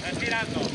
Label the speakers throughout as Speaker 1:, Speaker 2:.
Speaker 1: Respirando.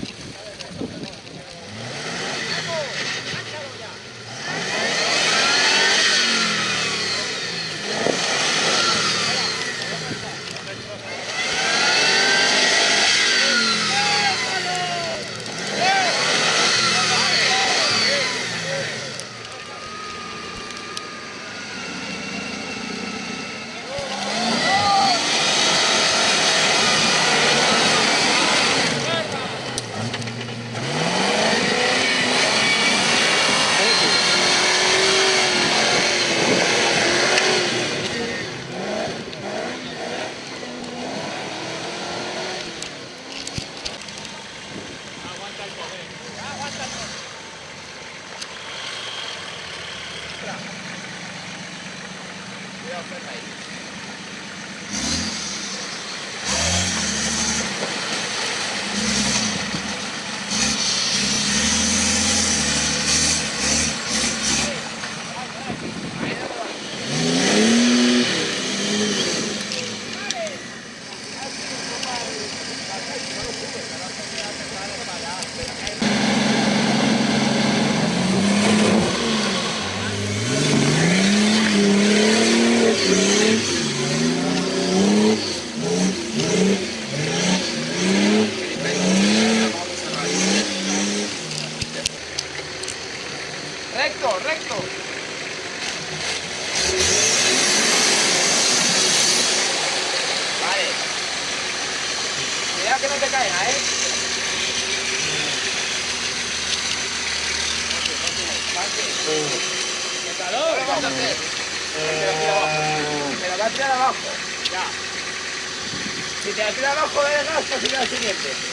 Speaker 2: Recto, recto. Vale. Cuidado que no te caiga, ¿eh? ¡Qué calor! ¿Qué vas a hacer? Te la vas a tirar abajo. Ya. Si te la tiras abajo, dale gas para seguir al siguiente.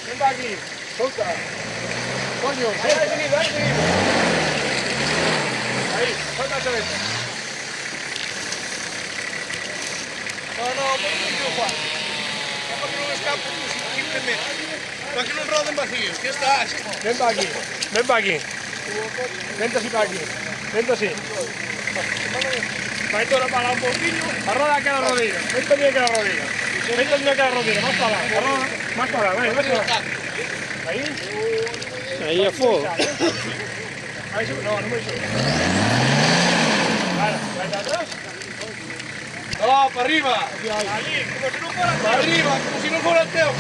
Speaker 3: Ven para aquí, solta. Coño,
Speaker 2: Ahí seguido, ahí seguido.
Speaker 3: ahí, suéltate de esto.
Speaker 1: No, Juan. Para que no escape, simplemente. Para que no roden vacíos, que está así.
Speaker 3: Ven para aquí, ven para aquí. Vente así para aquí, vente así. Vente ahora para un poquillo, arroda aquí a la rodilla, vente aquí a la rodilla. Vente aquí a la rodilla, más para allá, arroda, más para allá, más para allá. Ahí.
Speaker 4: Ahí a fuego.
Speaker 3: Ahí sube, no me sube. Vale, vete atrás.
Speaker 1: No, para arriba.
Speaker 3: Allí, como si no fuera
Speaker 1: Para arriba, como si no fuera el teo.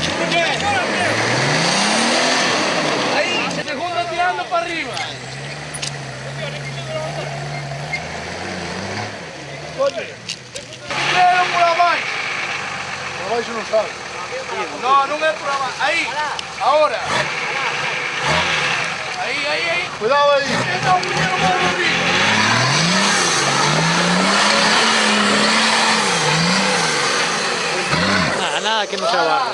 Speaker 1: Ahí, se te junta tirando para arriba.
Speaker 3: coño.
Speaker 1: Creo por la mãe.
Speaker 3: Por abaixo non sabe.
Speaker 1: No, non é por la mãe. Aí. Ahora. Aí.
Speaker 3: Cuidado aí.
Speaker 1: Esta é o primeiro barulho.
Speaker 4: Nada que no se abarre.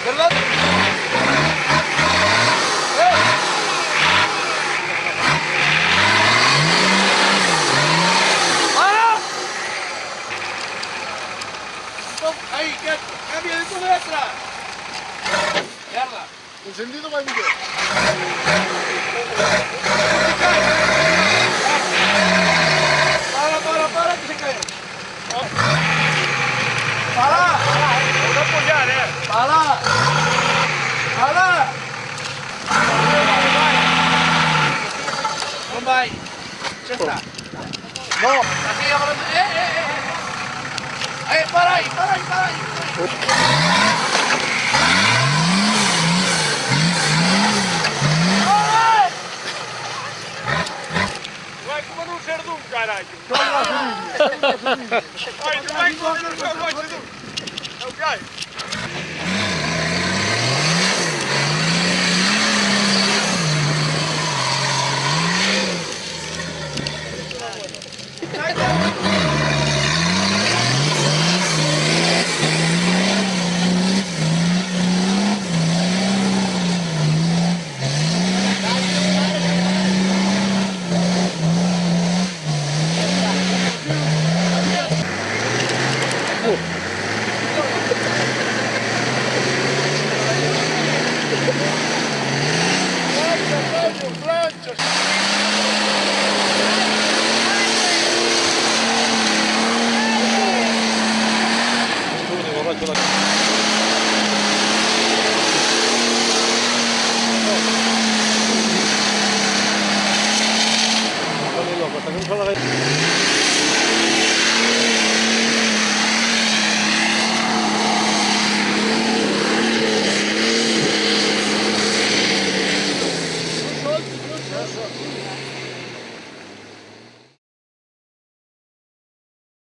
Speaker 1: ¿Verdad? ¡Para! Ahí, cambia de tu letra. Mierda.
Speaker 3: Encendido vai mellor.
Speaker 1: Para, que se cae. Para.
Speaker 3: Vou apoiar,
Speaker 1: Para. Non vai. Xa está.
Speaker 3: No.
Speaker 1: Aquí agora. Para aí.
Speaker 3: Vai como non ser dun, carallo. Ai, non vai como non ser dun. É o que hai. Plancha.